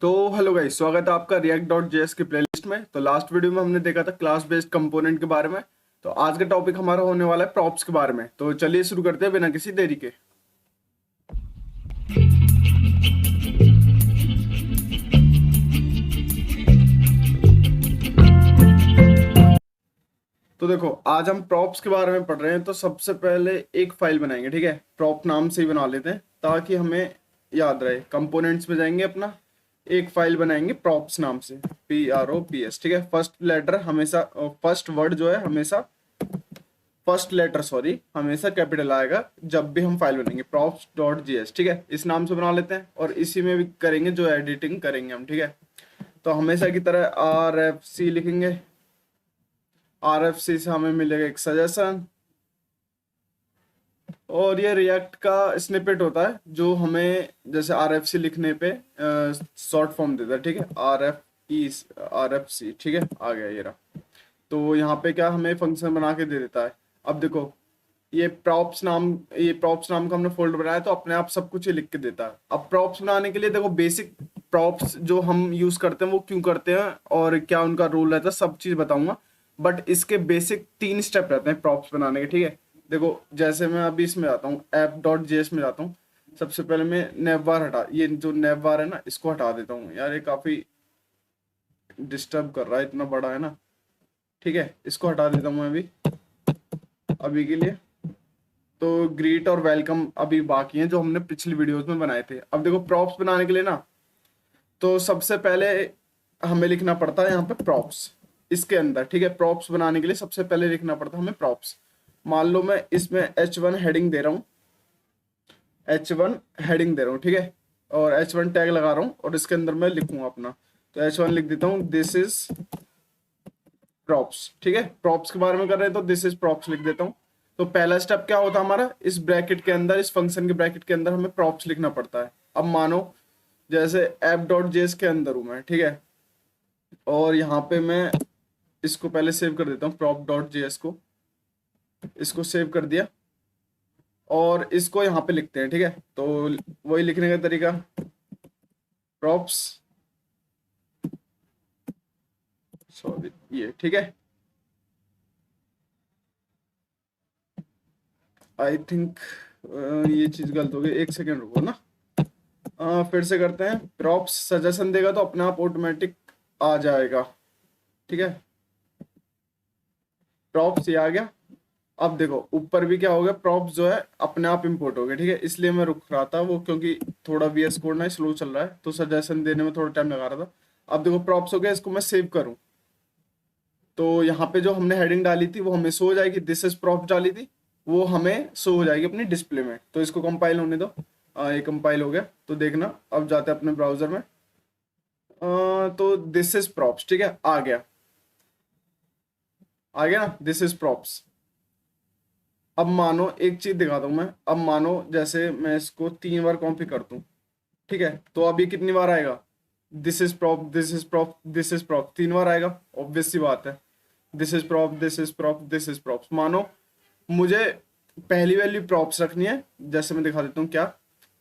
तो hello guys, स्वागत है आपका रिएक्ट डॉट जेएस की प्लेलिस्ट में। तो लास्ट वीडियो में हमने देखा था क्लास बेस्ड कंपोनेंट के बारे में। तो आज का टॉपिक हमारा होने वाला है प्रॉप्स के बारे में। तो चलिए शुरू करते हैं बिना किसी देरी के। तो देखो, आज हम प्रॉप्स के बारे में पढ़ रहे हैं। तो सबसे पहले एक फाइल बनाएंगे, ठीक है। प्रॉप नाम से ही बना लेते हैं ताकि हमें याद रहे। कंपोनेंट्स में जाएंगे, अपना एक फाइल बनाएंगे प्रॉप्स नाम से, PROPS, ठीक है। फर्स्ट लेटर हमेशा, फर्स्ट वर्ड जो है हमेशा, फर्स्ट लेटर सॉरी, हमेशा कैपिटल आएगा जब भी हम फाइल बनाएंगे props.js, ठीक है। इस नाम से बना लेते हैं और इसी में भी करेंगे जो एडिटिंग करेंगे हम, ठीक है। तो हमेशा की तरह RFC लिखेंगे। RFC से हमें मिलेगा एक सजेशन, और ये रिएक्ट का स्निपेट होता है जो हमें जैसे RFC लिखने पे शॉर्ट फॉर्म देता है, ठीक है। RFC, ठीक है, आ गया ये रहा। तो यहाँ पे क्या हमें फंक्शन बना के दे देता है। अब देखो, ये प्रॉप्स नाम का हमने फोल्डर बनाया तो अपने आप सब कुछ ये लिख के देता है। अब प्रॉप्स बनाने के लिए देखो, बेसिक प्रॉप्स जो हम यूज करते हैं वो क्यों करते हैं और क्या उनका रोल रहता है, सब चीज बताऊंगा। बट इसके बेसिक 3 स्टेप रहते हैं प्रॉप्स बनाने के, ठीक है। देखो, जैसे मैं अभी इसमें जाता हूँ, app.js में जाता हूँ। सबसे पहले मैं नेवबार ये जो नेवबार है ना, इसको हटा देता हूँ। यार ये काफी डिस्टर्ब कर रहा है, इतना बड़ा है ना, ठीक है। इसको हटा देता हूँ मैं अभी के लिए। तो ग्रीट और वेलकम अभी बाकी हैं जो हमने पिछली वीडियोस में बनाए थे। अब देखो, प्रॉप्स बनाने के लिए ना, तो सबसे पहले हमें लिखना पड़ता है यहाँ पे प्रॉप्स इसके अंदर, ठीक है। प्रॉप्स बनाने के लिए सबसे पहले लिखना पड़ता है हमें प्रॉप्स। मान लो मैं इसमें H1 हेडिंग दे रहा हूँ, ठीक है, और H1 टैग लगा रहा हूँ और इसके अंदर मैं लिखूंगा अपना। तो H1 लिख देता हूँ, दिस इज प्रॉप्स, ठीक है। प्रॉप्स के बारे में कर रहे हैं तो दिस इज प्रॉप्स लिख देता हूँ। तो पहला स्टेप क्या होता है हमारा, इस ब्रैकेट के अंदर, इस फंक्शन के ब्रैकेट के अंदर हमें प्रॉप्स लिखना पड़ता है। अब मानो जैसे app.js के अंदर हूं मैं, ठीक है, और यहाँ पे मैं इसको पहले सेव कर देता हूँ, prop.js को, इसको सेव कर दिया और इसको यहाँ पे लिखते हैं, ठीक है। तो वही लिखने का तरीका, प्रॉप्स, सॉरी ये, ठीक है। आई थिंक ये चीज गलत हो गई, एक सेकेंड रुको ना। फिर से करते हैं। प्रॉप्स सजेशन देगा तो अपने आप ऑटोमेटिक आ जाएगा, ठीक है। प्रॉप्स ये आ गया। अब देखो ऊपर भी क्या हो गया, प्रॉप्स जो है अपने आप इंपोर्ट हो गए, ठीक है। इसलिए मैं रुक रहा था वो, क्योंकि थोड़ा VS कोड ना स्लो चल रहा है तो सजेशन देने में थोड़ा टाइम लगा रहा था। अब देखो प्रॉप्स हो गया, इसको मैं सेव करूं तो यहाँ पे जो हमने हेडिंग डाली थी वो हमें शो हो जाएगी, दिस इज प्रॉप्स डाली थी वो हमें शो हो जाएगी अपनी डिस्प्ले में। तो इसको कंपाइल होने दो। ये कंपाइल हो गया तो देखना, अब जाते हैं अपने ब्राउजर में। तो दिस इज प्रॉप्स, ठीक है, आ गया ना, दिस इज प्रॉप्स। अब मानो एक चीज दिखाता हूं मैं। अब मानो जैसे मैं इसको 3 बार कॉपी कर दूं, ठीक है, तो अब ये कितनी बार आएगा, this is prop, this is prop, this is prop, 3 बार आएगा, ऑब्वियस सी बात है। This is prop, this is prop, this is props. मानो मुझे पहली वैल्यू प्रॉप्स रखनी है, जैसे मैं दिखा देता हूँ क्या।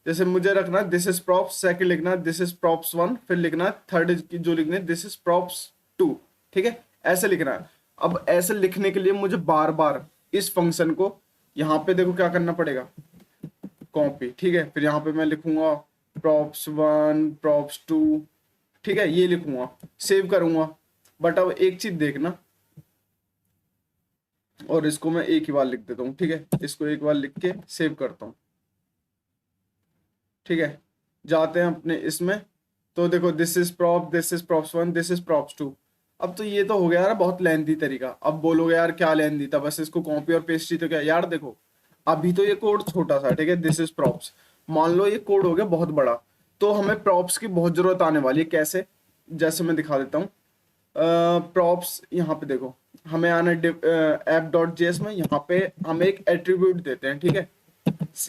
जैसे मुझे रखना है दिस इज प्रॉप्स, सेकंड लिखना है दिस इज प्रॉप्स 1, फिर लिखना है थर्ड जो लिखने दिस इज प्रॉप्स 2, ठीक है, ऐसे लिखना है। अब ऐसे लिखने के लिए मुझे बार बार इस फंक्शन को यहाँ पे देखो क्या करना पड़ेगा, कॉपी, ठीक है। फिर यहाँ पे मैं लिखूंगा प्रॉप्स 1, प्रॉप्स 2, ठीक है, ये लिखूंगा, सेव करूंगा। बट अब एक चीज देखना, और इसको मैं एक ही बार लिख देता हूँ, ठीक है, इसको एक बार लिख के सेव करता हूँ, ठीक है। जाते हैं अपने इसमें, तो देखो this is prop, this is props 1, this is props 2। अब तो ये तो हो गया यार बहुत लेंथी तरीका। अब बोलोगे यार क्या लेंथी था, बस इसको कॉपी और पेस्ट ही तो क्या। यार देखो, अभी तो ये कोड छोटा सा, ठीक है, दिस इज प्रॉप्स। मान लो ये कोड हो गया बहुत बड़ा, तो हमें प्रॉप्स की बहुत जरूरत आने वाली है। कैसे, जैसे मैं दिखा देता हूँ। प्रॉप्स यहाँ पे देखो, हमें आना app.js में, यहाँ पे हम एक एट्रीब्यूट देते हैं, ठीक है।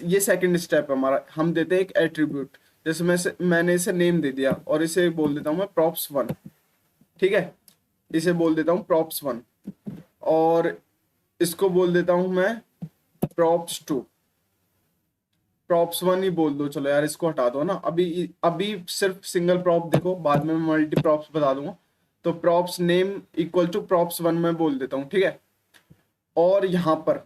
ये सेकंड स्टेप है हमारा, हम देते हैं एक एट्रीब्यूट। जैसे मैंने इसे नेम दे दिया और इसे बोल देता हूँ मैं प्रॉप्स 1, ठीक है, इसे बोल देता हूँ प्रॉप्स 1, और इसको बोल देता हूँ मैं प्रॉप्स 2, प्रॉप्स वन ही बोल दो, चलो यार इसको हटा दो ना, अभी अभी सिर्फ सिंगल प्रॉप देखो, बाद में मैं मल्टी प्रॉप्स बता दूंगा। तो props name equal to props one में बोल देता हूँ, ठीक है। और यहाँ पर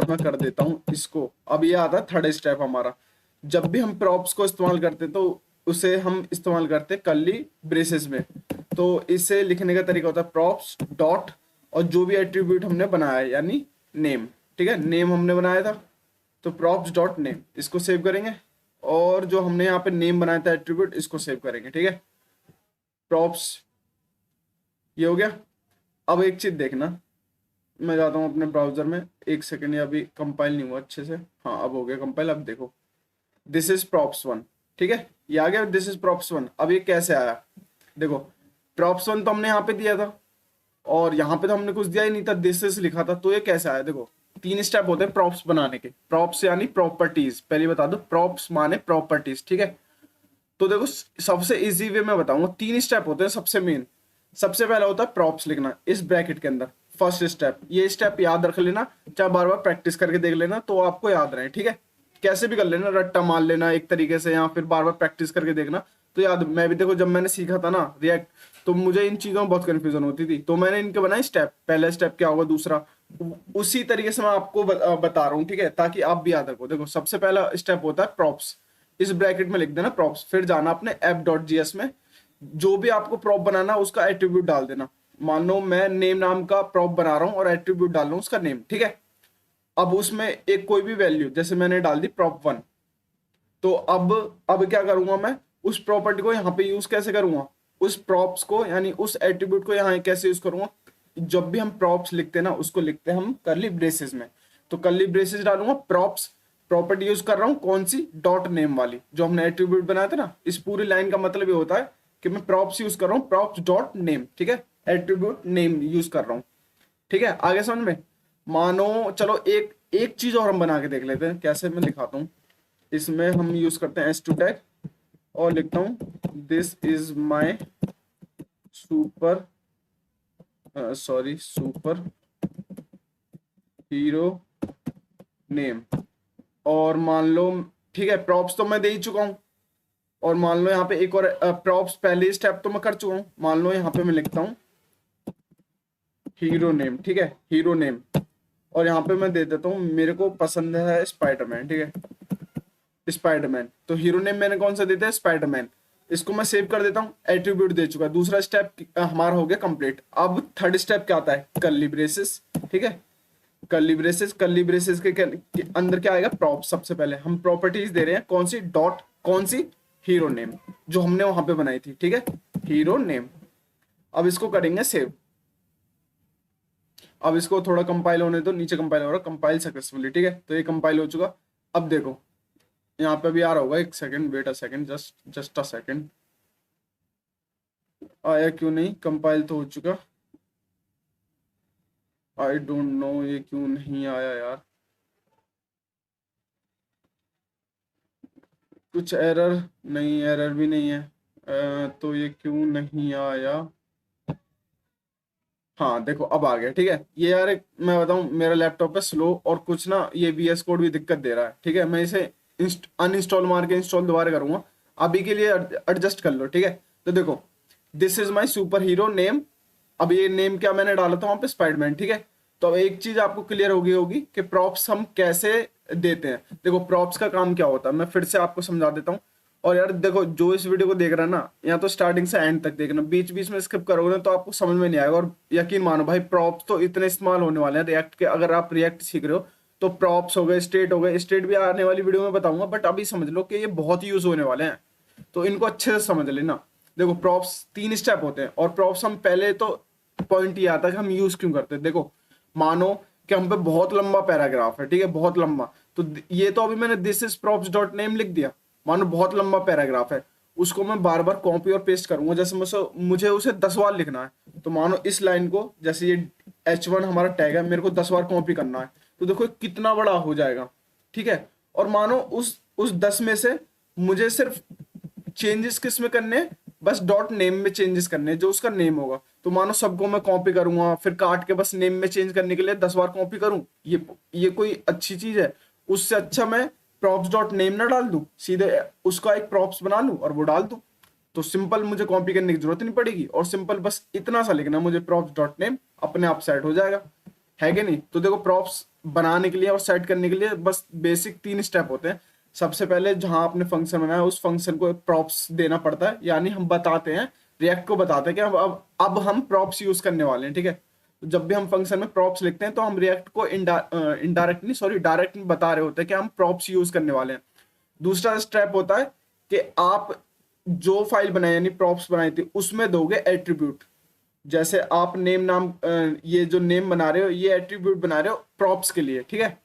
मैं कर देता हूँ इसको। अब ये आता है थर्ड स्टेप हमारा। जब भी हम प्रॉप्स को इस्तेमाल करते तो उसे हम इस्तेमाल करते कर्ली ब्रेसेस में। तो इसे लिखने का तरीका होता है प्रॉप्स डॉट और जो भी एट्रीब्यूट हमने बनाया है यानी नेम, ठीक है, नेम हमने बनाया था तो प्रॉप्स डॉट नेम, इसको सेव करेंगे। और जो हमने यहाँ पे नेम बनाया था एट्रीब्यूट, इसको सेव करेंगे, ठीक है। प्रॉप्स ये हो गया। अब एक चीज देखना, मैं जाता हूँ अपने ब्राउजर में, एक सेकंड, ये अभी कंपाइल नहीं हुआ अच्छे से। हाँ अब हो गया कंपाइल। अब देखो दिस इज प्रॉप्स वन, ठीक है, ये आ गया दिस इज प्रॉप्स वन। अब ये कैसे आया, देखो प्रॉप्स वन तो हमने यहाँ पे दिया था और यहाँ पे तो हमने कुछ दिया ही नहीं था, दिस इज लिखा था। तो ये कैसे आया, देखो तीन स्टेप होते हैं प्रॉप्स बनाने के। प्रॉप्स यानी प्रॉपर्टीज, पहले बता दो प्रॉप्स माने प्रॉपर्टीज, ठीक है। तो देखो सबसे इजी वे में बताऊंगा, तीन स्टेप होते हैं सबसे मेन। सबसे पहला होता है प्रॉप्स लिखना इस ब्रैकेट के अंदर, फर्स्ट स्टेप। ये स्टेप याद रख लेना, चाहे बार बार प्रैक्टिस करके देख लेना तो आपको याद रहे, ठीक है। कैसे भी कर लेना, रट्टा मार लेना एक तरीके से या फिर बार बार प्रैक्टिस करके देखना तो याद। मैं भी देखो जब मैंने सीखा था ना रिएक्ट, तो मुझे इन चीजों में बहुत कंफ्यूजन होती थी, तो मैंने इनके बनाए स्टेप, पहला स्टेप क्या होगा, दूसरा, उसी तरीके से मैं आपको बता रहा हूँ, ठीक है, ताकि आप भी याद रखो। देखो सबसे पहला स्टेप होता है प्रॉप्स, इस ब्रैकेट में लिख देना प्रॉप्स, फिर जाना अपने app.js में, जो भी आपको प्रॉप बनाना उसका एट्रीब्यूट डाल देना। मान लो मैं नेम नाम का प्रॉप बना रहा हूँ और एट्रीब्यूट डाल रहा हूँ उसका नेम, ठीक है। अब उसमें एक कोई भी वैल्यू, जैसे मैंने डाल दी प्रॉप वन, तो अब क्या करूंगा मैं, उस प्रॉपर्टी को यहाँ पे यूज कैसे करूंगा, उस प्रॉप्स को यानी उस एट्रीब्यूट को यहाँ कैसे यूज करूंगा। जब भी हम प्रॉप्स लिखते हैं ना, उसको लिखते हैं हम कर्ली ब्रेसेस में। तो कर्ली ब्रेसेस डालूंगा, प्रॉप्स प्रॉपर्टी यूज कर रहा हूँ कौन सी, डॉट नेम वाली, जो हमने एट्रीब्यूट बनाया था ना। इस पूरी लाइन का मतलब ये होता है कि मैं प्रॉप्स यूज कर रहा हूँ, प्रॉप्स डॉट नेम, ठीक है, एट्रीब्यूट नेम यूज कर रहा हूँ, ठीक है। आगे समझ में, मानो चलो एक एक चीज और हम बना के देख लेते हैं, कैसे मैं दिखाता हूँ। इसमें हम यूज करते हैं s2 टैग और लिखता हूँ this is my super super hero name. और मान लो, ठीक है, प्रॉप्स तो मैं दे ही चुका हूं। और मान लो यहाँ पे एक और प्रॉप्स पहले स्टेप तो मैं कर चुका हूं। मान लो यहाँ पे मैं लिखता हूँ हीरो नेम, ठीक है, हीरो नेम। और यहाँ पे मैं दे देता हूँ, मेरे को पसंद है स्पाइडरमैन, ठीक है, स्पाइडरमैन। तो हीरो नेम मैंने कौन सा देता है, स्पाइडरमैन। इसको मैं सेव कर देता हूँ, एट्रीब्यूट दे चुका। दूसरा स्टेप हमारा हो गया कंप्लीट। अब थर्ड स्टेप क्या आता है, कर्ली ब्रेसेस, ठीक है, कर्ली ब्रेसेस। कर्ली ब्रेसेस के अंदर क्या आएगा, प्रॉप। सबसे पहले हम प्रॉपर्टीज दे रहे हैं कौन सी, डॉट कौन सी, हीरो नेम, जो हमने वहां पे बनाई थी, ठीक है, हीरो नेम। अब इसको करेंगे सेव। अब इसको थोड़ा कंपाइल होने दो, नीचे कंपाइल हो रहा है, कंपाइल सक्सेसफुली, ठीक है। तो ये कंपाइल हो चुका। अब देखो यहाँ पे भी आ रहा होगा, एक second, wait a second, just a second. आया क्यों नहीं, कंपाइल तो हो चुका। आई डोंट नो ये क्यों नहीं आया यार, कुछ एरर, नहीं एरर भी नहीं है। तो ये क्यों नहीं आया, हाँ देखो अब आ गया, ठीक है। ये यार मैं बताऊं, मेरा लैपटॉप है स्लो और कुछ ना ये VS कोड भी दिक्कत दे रहा है, ठीक है। मैं इसे अनइंस्टॉल मार के इंस्टॉल दोबारा करूंगा, अभी के लिए एडजस्ट कर लो, ठीक है। तो देखो this is my super hero name. अब ये नेम क्या मैंने डाला था वहां पे, स्पाइडरमैन, ठीक है। तो अब एक चीज आपको क्लियर होगी कि प्रॉप्स हम कैसे देते हैं। देखो प्रॉप्स का काम क्या होता है, मैं फिर से आपको समझा देता हूँ। और यार देखो जो इस वीडियो को देख रहा है ना, या तो स्टार्टिंग से एंड तक देखना, बीच बीच में स्किप करोगे ना तो आपको समझ में नहीं आएगा। और यकीन मानो भाई, प्रॉप्स तो इतने इस्तेमाल होने वाले हैं रिएक्ट के। अगर आप रिएक्ट सीख रहे हो तो प्रॉप्स हो गए, स्टेट हो गए, स्टेट भी आने वाली वीडियो में बताऊंगा, बट अभी समझ लो कि ये बहुत यूज होने वाले हैं, तो इनको अच्छे से समझ लेना। देखो प्रॉप्स तीन स्टेप होते हैं, और प्रॉप्स हम पहले तो पॉइंट ये आता है कि हम यूज क्यों करते हैं। देखो मानो कि हम पे बहुत लंबा पैराग्राफ है, ठीक है, बहुत लंबा, तो ये तो अभी मैंने this is props dot name लिख दिया, मानो बहुत लंबा पैराग्राफ है, उसको मैं बार बार कॉपी और पेस्ट करूंगा। जैसे मुझे उसे 10 बार लिखना है, तो मानो इस लाइन को, जैसे ये H1 हमारा टैग है, मेरे को 10 बार कॉपी करना है, तो देखो कितना बड़ा हो जाएगा, ठीक है। और मानो उस 10 में से मुझे सिर्फ चेंजेस किस में करने हैं, बस डॉट नेम में चेंजेस करने हैं, जो उसका नेम होगा। तो मानो सबको मैं कॉपी करूंगा, फिर काट के बस नेम में चेंज करने के लिए 10 बार कॉपी करूं, ये कोई अच्छी चीज है। उससे अच्छा मैं प्रॉप्स डॉट नेम ना डाल दूं, सीधे उसका एक प्रॉप्स बना लूं और वो डाल दूं। तो सिंपल मुझे कॉपी करने की जरूरत नहीं पड़ेगी, और सिंपल बस इतना सा लिखना मुझे, प्रॉप्स डॉट नेम, अपने आप सेट हो जाएगा, है कि नहीं। तो देखो प्रॉप्स बनाने के लिए और सेट करने के लिए बस बेसिक 3 स्टेप होते हैं। सबसे पहले जहां आपने फंक्शन बनाया उस फंक्शन को प्रॉप्स देना पड़ता है, यानी हम बताते हैं, रिएक्ट को बताते हैं कि अब हम प्रॉप्स यूज करने वाले हैं, ठीक है। तो जब भी हम फंक्शन में प्रॉप्स लिखते हैं तो हम रिएक्ट को इनडायरेक्ट नहीं, सॉरी डायरेक्ट बता रहे होते हैं कि हम प्रॉप्स यूज करने वाले हैं। दूसरा स्टेप होता है कि आप जो फाइल बनाई यानी प्रॉप्स बनाई थी उसमें दोगे एट्रीब्यूट। जैसे आप नेम नाम ये जो नेम बना रहे हो ये एट्रीब्यूट बना रहे हो प्रॉप्स के लिए, ठीक है,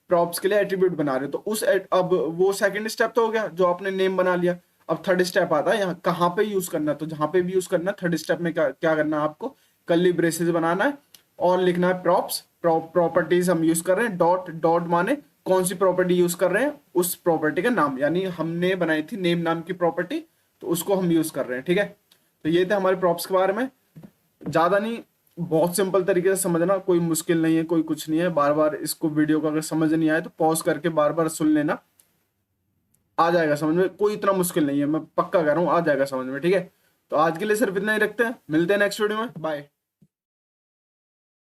प्रॉप्स के लिए एट्रीब्यूट बना रहे हो। तो अब वो सेकंड स्टेप तो हो गया जो आपने नेम बना लिया। अब थर्ड स्टेप आता है यहाँ कहाँ पे यूज करना है, तो जहां पे भी यूज करना है थर्ड स्टेप में क्या क्या करना है आपको, कर्ली ब्रेसेस बनाना है और लिखना है प्रॉप्स, प्रॉपर्टीज हम यूज कर रहे हैं, डॉट डॉट माने कौन सी प्रॉपर्टी यूज कर रहे हैं, उस प्रॉपर्टी का नाम, यानी हमने बनाई थी नेम नाम की प्रॉपर्टी, तो उसको हम यूज कर रहे हैं, ठीक है। तो ये थे हमारे प्रॉप्स के बारे में, ज्यादा नहीं, बहुत सिंपल तरीके से समझना, कोई मुश्किल नहीं है, कोई कुछ नहीं है। बार बार इसको वीडियो को अगर समझ नहीं आए तो पॉज करके बार बार सुन लेना, आ जाएगा समझ में, कोई इतना मुश्किल नहीं है, मैं पक्का कह रहा हूँ आ जाएगा समझ में, ठीक है। तो आज के लिए सिर्फ इतना ही रखते हैं, मिलते हैं नेक्स्ट वीडियो में, बाय।